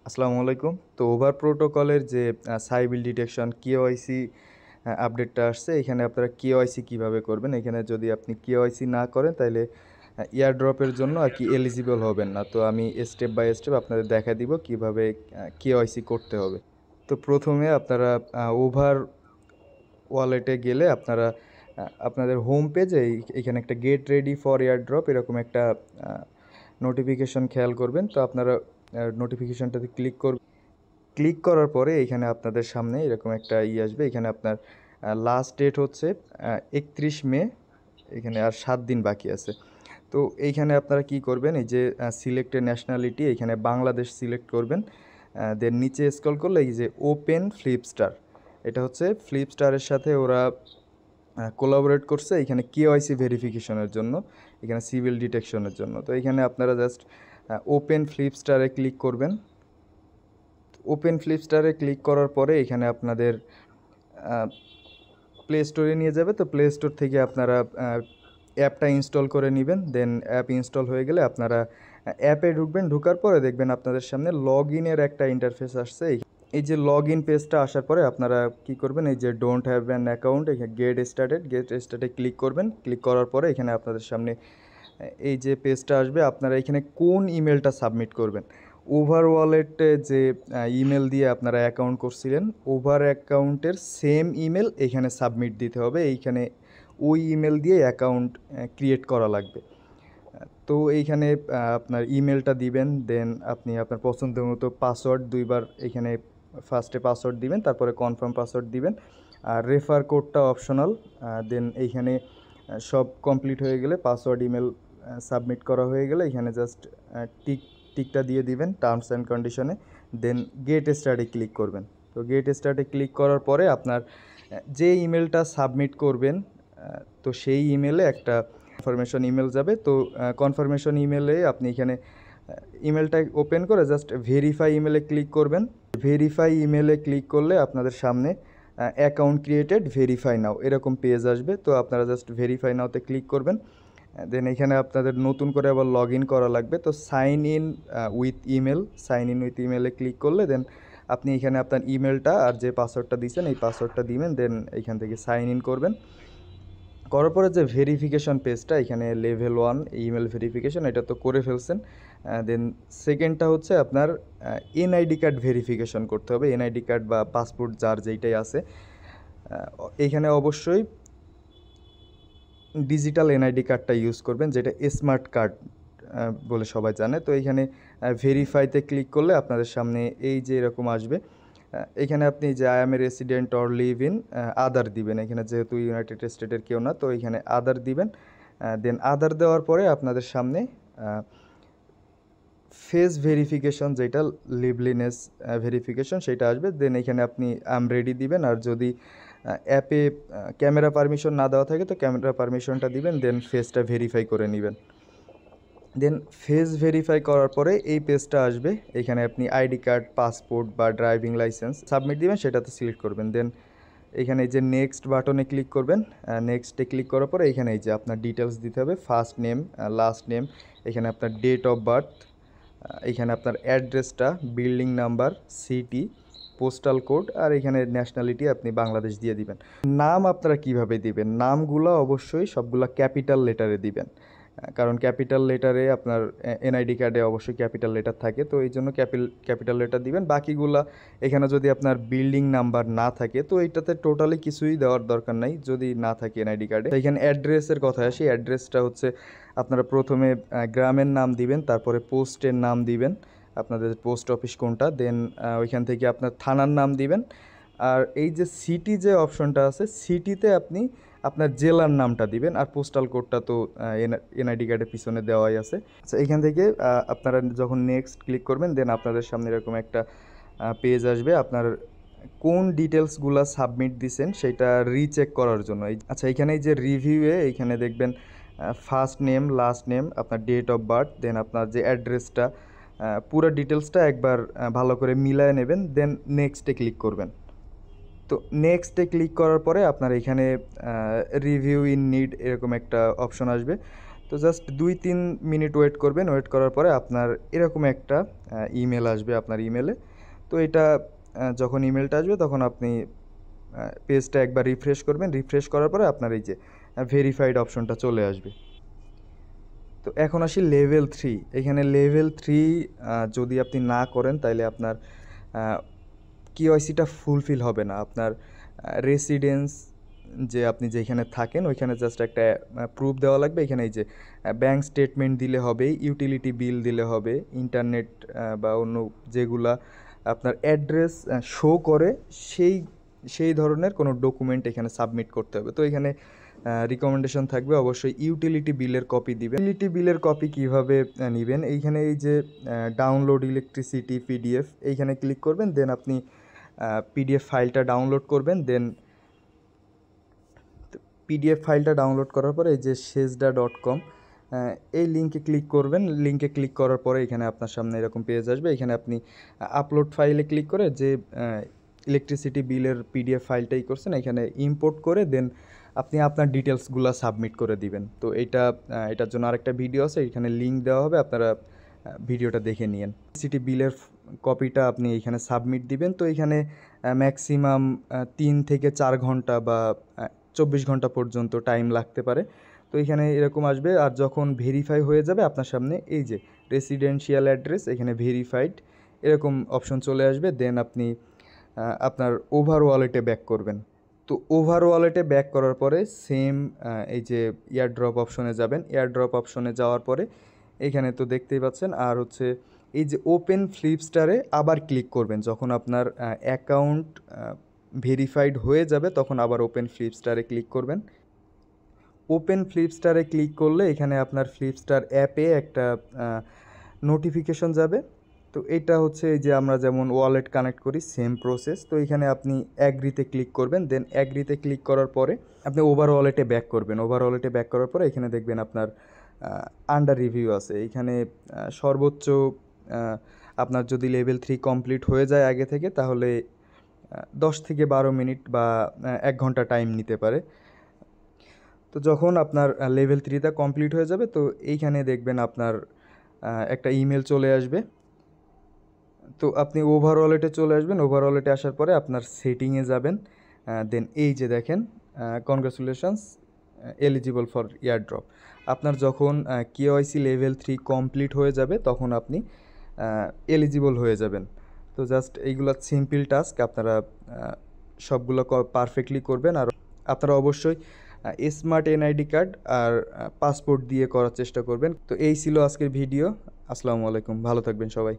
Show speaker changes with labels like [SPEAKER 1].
[SPEAKER 1] আসসালামু আলাইকুম। তো ওভার প্রোটোকলের যে সাইবিল ডিটেকশন কেওয়াইসি আপডেটটা আসছে, এখানে আপনারা কেওয়াইসি কিভাবে করবেন। এখানে যদি আপনি কেওয়াইসি না করেন তাইলে এয়ারড্রপের জন্য আর কি এলিজিবল হবেন না। তো আমি স্টেপ বাই স্টেপ আপনাদের দেখায় দিব কিভাবে কেওয়াইসি করতে হবে। তো প্রথমে আপনারা ওভার ওয়ালেটে গেলে আপনারা আপনাদের হোম পেজে এখানে একটা গেট রেডি ফর এয়ারড্রপ এরকম একটা নোটিফিকেশন খেয়াল করবেন। তো আপনারা নোটিফিকেশনটাতে ক্লিক করার পরে এখানে আপনাদের সামনে এরকম একটা আসবে। এখানে আপনার লাস্ট ডেট হচ্ছে 31 মে। এখানে আর 7 দিন বাকি আছে। তো এইখানে আপনারা কি করবেন, এই যে সিলেক্টেড ন্যাশনালিটি এখানে বাংলাদেশ সিলেক্ট করবেন। দেন নিচে স্ক্রল করলে এই যে ওপেন ফ্লিপস্টার, এটা হচ্ছে ফ্লিপস্টারের সাথে ওরা কোলাবোরেট করছে এখানে কেওয়াইসি ভেরিফিকেশনের জন্য, এখানে সিভিল ডিটেকশনের জন্য। তো এখানে আপনারা জাস্ট ওপেন ফ্লিপস্টারে ক্লিক করবেন। ওপেন ফ্লিপস্টারে ক্লিক করার পরে এখানে আপনাদের প্লে স্টোরে নিয়ে যাবে। তো প্লে স্টোর থেকে আপনারা অ্যাপটা ইনস্টল করে নেবেন। দেন অ্যাপ ইনস্টল হয়ে গেলে আপনারা অ্যাপে ঢুকবেন। ঢোকার পরে দেখবেন আপনাদের সামনে লগ ইনের একটা ইন্টারফেস আসছে। এই যে লগ ইন পেজটা আসার পরে আপনারা কি করবেন, এই যে ডোন্ট হ্যাভ অ্যান অ্যাকাউন্ট, এখানে গেট স্টার্টে ক্লিক করবেন। ক্লিক করার পরে এখানে আপনাদের সামনে এই যে পেজটা আসবে। আপনারা এখানে কোন ইমেলটা সাবমিট করবেন, ওভার ওয়ালেটে যে ইমেল দিয়ে আপনারা অ্যাকাউন্ট করছিলেন, ওভার অ্যাকাউন্টের সেম ইমেল এখানে সাবমিট দিতে হবে। এইখানে ওই ইমেল দিয়ে অ্যাকাউন্ট ক্রিয়েট করা লাগবে। তো এইখানে আপনার ইমেলটা দিবেন। দেন আপনি আপনার পছন্দ মতো পাসওয়ার্ড দুইবার এখানে ফার্স্টে পাসওয়ার্ড দিবেন, তারপরে কনফার্ম পাসওয়ার্ড দিবেন। আর রেফার কোডটা অপশনাল। দেন এইখানে সব কমপ্লিট হয়ে গেলে, পাসওয়ার্ড ইমেল সাবমিট করা হয়ে গেলে এখানে জাস্ট টিকটা দিয়ে দিবেন টার্মস অ্যান্ড কন্ডিশনে। দেন গেট স্টার্টে ক্লিক করবেন। তো গেট স্টার্টে ক্লিক করার পরে আপনার যে ইমেলটা সাবমিট করবেন, তো সেই ইমেলে একটা কনফার্মেশন ইমেল যাবে। তো কনফার্মেশন ইমেলে আপনি এখানে ইমেলটা ওপেন করে জাস্ট ভেরিফাই ইমেলে ক্লিক করবেন। ভেরিফাই ইমেলে ক্লিক করলে আপনাদের সামনে অ্যাকাউন্ট ক্রিয়েটেড, ভেরিফাই নাও এরকম পেজ আসবে। তো আপনারা জাস্ট ভেরিফাই নাওতে ক্লিক করবেন। দেন এখানে আপনাদের নতুন করে আবার লগ ইন করা লাগবে। তো সাইন ইন উইথ ইমেলে ক্লিক করলে দেন আপনি এখানে আপনার ইমেলটা আর যে পাসওয়ার্ডটা দিয়েছেন এই পাসওয়ার্ডটা দিবেন। দেন এখান থেকে সাইন ইন করবেন। করার পরে যে ভেরিফিকেশন পেজটা এখানে লেভেল 1 ইমেল ভেরিফিকেশন, এটা তো করে ফেলছেন। দেন সেকেন্ডটা হচ্ছে আপনার এনআইডি কার্ড ভেরিফিকেশন করতে হবে। এনআইডি কার্ড বা পাসপোর্ট যার যেইটাই আছে, এইখানে অবশ্যই ডিজিটাল এনআইডি কার্ডটা ইউজ করবেন, যেটা স্মার্ট কার্ড বলে সবাই জানে। তো এইখানে ভেরিফাইতে ক্লিক করলে আপনাদের সামনে এই যে এরকম আসবে। এখানে আপনি যে I M A resident or live in other দিবেন। এখানে যেহেতু ইউনাইটেড স্টেটের কেউ না, তো এখানে আদার দিবেন। দেন আদার দেওয়ার পরে আপনাদের সামনে ফেস ভেরিফিকেশন, যেটা লিভলিনেস ভেরিফিকেশন, সেটা আসবে। দেন এখানে আপনি আই এম রেডি দিবেন। আর যদি অ্যাপে ক্যামেরা পারমিশন না দেওয়া থাকে তো ক্যামেরা পারমিশনটা দিবেন। দেন ফেসটা ভেরিফাই করে নেবেন। দেন ফেস ভেরিফাই করার পরে এই পেজটা আসবে। এখানে আপনি আইডি কার্ড, পাসপোর্ট বা ড্রাইভিং লাইসেন্স সাবমিট দিবেন, সেটাতে সিলেক্ট করবেন। দেন এখানে এই যে নেক্সট বাটনে ক্লিক করবেন। নেক্সটে ক্লিক করার পরে এখানে এই যে আপনার ডিটেলস দিতে হবে, ফার্স্ট নেম, লাস্ট নেম, এখানে আপনার ডেট অফ বার্থ, এখানে আপনার অ্যাড্রেসটা, building number, city, postal code, আর এখানে ন্যাশনালিটি আপনি বাংলাদেশ দিয়ে দিবেন। নাম আপনারা কিভাবে দিবেন, নামগুলো অবশ্যই সবগুলা ক্যাপিটাল লেটারে দিবেন। কারণ ক্যাপিটাল লেটারে আপনার এনআইডি কার্ডে অবশ্যই ক্যাপিটাল লেটার থাকে, তো এই জন্য ক্যাপিটাল লেটার দিবেন। বাকিগুলা এখানে যদি আপনার বিল্ডিং নাম্বার না থাকে তো এইটাতে টোটালি কিছুই দেওয়ার দরকার নাই, যদি না থাকে এনআইডি কার্ডে। তো এখানে অ্যাড্রেসের কথা আসি। অ্যাড্রেসটা হচ্ছে আপনারা প্রথমে গ্রামের নাম দিবেন, তারপরে পোস্টের নাম দিবেন, আপনাদের পোস্ট অফিস কোনটা। দেন ওইখান থেকে আপনার থানার নাম দিবেন। আর এই যে সিটি যে অপশনটা আছে, সিটিতে আপনি আপনার জেলার নামটা দিবেন। আর পোস্টাল কোডটা তো এনআইডি কার্ডের পিছনে দেওয়াই আছে। আচ্ছা, এখান থেকে আপনারা যখন নেক্সট ক্লিক করবেন দেন আপনাদের সামনে এরকম একটা পেজ আসবে। আপনার কোন ডিটেলসগুলো সাবমিট দিছেন সেটা রিচেক করার জন্য। আচ্ছা, এখানে এই যে রিভিউয়ে এইখানে দেখবেন ফার্স্ট নেম, লাস্ট নেম, আপনার ডেট অফ বার্থ, দেন আপনার যে অ্যাড্রেসটা, পুরো ডিটেলসটা একবার ভালো করে মিলায় নেবেন। দেন নেক্সটে ক্লিক করবেন। তো নেক্সটে ক্লিক করার পরে আপনার এখানে রিভিউ ইন নিড এরকম একটা অপশন আসবে। তো জাস্ট 2-3 মিনিট ওয়েট করবেন, ওয়েট করার পরে আপনার এরকম একটা ইমেল আসবে আপনার ইমেলে। তো এটা যখন ইমেলটা আসবে তখন আপনি পেজটা একবার রিফ্রেশ করবেন, রিফ্রেশ করার পরে আপনার এই যে ভেরিফাইড অপশনটা চলে আসবে। তো এখন আসি লেভেল 3। এখানে লেভেল 3 যদি আপনি না করেন তাইলে আপনার কেওয়াইসিটা ফুলফিল হবে না। আপনার রেসিডেন্স যে আপনি যেখানে থাকেন ওইখানে জাস্ট একটা প্রুফ দেওয়া লাগবে। এখানে এই যে ব্যাঙ্ক স্টেটমেন্ট দিলে হবে, ইউটিলিটি বিল দিলে হবে, ইন্টারনেট বা অন্য যেগুলা আপনার অ্যাড্রেস শো করে সেই ধরনের কোনো ডকুমেন্ট এখানে সাবমিট করতে হবে। তো এখানে রিকমেন্ডেশন থাকবে অবশ্যই ইউটিলিটি বিলের কপি দিবেন। ইউটিলিটি বিলের কপি কিভাবে নেবেন, এইখানে এই যে ডাউনলোড ইলেকট্রিসিটি পিডিএফ এইখানে ক্লিক করবেন, দেন আপনি পিডিএফ ফাইলটা ডাউনলোড করবেন। দেন পিডিএফ ফাইলটা ডাউনলোড করার পরে এই যে sejda.com এই লিঙ্কে ক্লিক করবেন। লিঙ্কে ক্লিক করার পরে এখানে আপনার সামনে এরকম পেজ আসবে। এখানে আপনি আপলোড ফাইলে ক্লিক করে যে ইলেকট্রিসিটি বিলের পিডিএফ ফাইলটাই করছেন এখানে ইম্পোর্ট করে দেন আপনি আপনার ডিটেলসগুলো সাবমিট করে দিবেন। তো এটার জন্য আরেকটা ভিডিও আছে, এখানে লিঙ্ক দেওয়া হবে, আপনারা ভিডিওটা দেখে নিন। ইলেকট্রিসিটি বিলের কপিটা আপনি এখানে সাবমিট দিবেন। তো এখানে ম্যাক্সিমাম 3 থেকে 4 ঘন্টা বা 24 ঘন্টা পর্যন্ত টাইম লাগতে পারে। তো এখানে এরকম আসবে। আর যখন ভেরিফাই হয়ে যাবে আপনার সামনে এই যে রেসিডেন্সিয়াল অ্যাড্রেস এখানে ভেরিফাইড এরকম অপশন চলে আসবে। দেন আপনি আপনার ওভার ওয়ালেটে ব্যাক করবেন। তো ওভার ওয়ালেটে ব্যাক করার পরে সেম এই যে এয়ারড্রপ অপশনে যাবেন। এয়ারড্রপ অপশনে যাওয়ার পরে এখানে তো দেখতেই পাচ্ছেন। আর হচ্ছে এই যে ওপেন ফ্লিপস্টারে আবার ক্লিক করবেন। যখন আপনার অ্যাকাউন্ট ভেরিফাইড হয়ে যাবে তখন আবার ওপেন ফ্লিপস্টারে ক্লিক করবেন। ওপেন ফ্লিপস্টারে ক্লিক করলে এখানে আপনার ফ্লিপস্টার অ্যাপে একটা নোটিফিকেশন যাবে। তো এটা হচ্ছে এই যে আমরা যেমন ওয়ালেট কানেক্ট করি সেম প্রসেস। তো এখানে আপনি অ্যাগ্রিতে ক্লিক করবেন। দেন অ্যাগ্রিতে ক্লিক করার পরে আপনি ওভার ওয়ালেটে ব্যাক করবেন। ওভার ওয়ালেটে ব্যাক করার পরে এখানে দেখবেন আপনার আন্ডার রিভিউ আছে। এখানে সর্বোচ্চ আপনার যদি লেভেল 3 কমপ্লিট হয়ে যায় আগে থেকে তাহলে 10 থেকে 12 মিনিট বা 1 ঘন্টা টাইম নিতে পারে। তো যখন আপনার লেভেল 3টা কমপ্লিট হয়ে যাবে তো এইখানে দেখবেন আপনার একটা ইমেল চলে আসবে। তো আপনি ওভার ওয়ালেটে চলে আসবেন। ওভার ওয়ালেটে আসার পরে আপনার সেটিংয়ে যাবেন। দেন এই যে দেখেন কনগ্রাচুলেশনস এলিজিবল ফর এয়ারড্রপ। আপনার যখন কেওয়াইসি লেভেল 3 কমপ্লিট হয়ে যাবে তখন আপনি এলিজিবল হয়ে যাবেন। তো জাস্ট এইগুলো সিম্পল টাস্ক, আপনারা সবগুলো পারফেক্টলি করবেন। আর আপনারা অবশ্যই স্মার্ট এনআইডি কার্ড আর পাসপোর্ট দিয়ে করার চেষ্টা করবেন। তো এই ছিল আজকের ভিডিও। আসসালামু আলাইকুম, ভালো থাকবেন সবাই।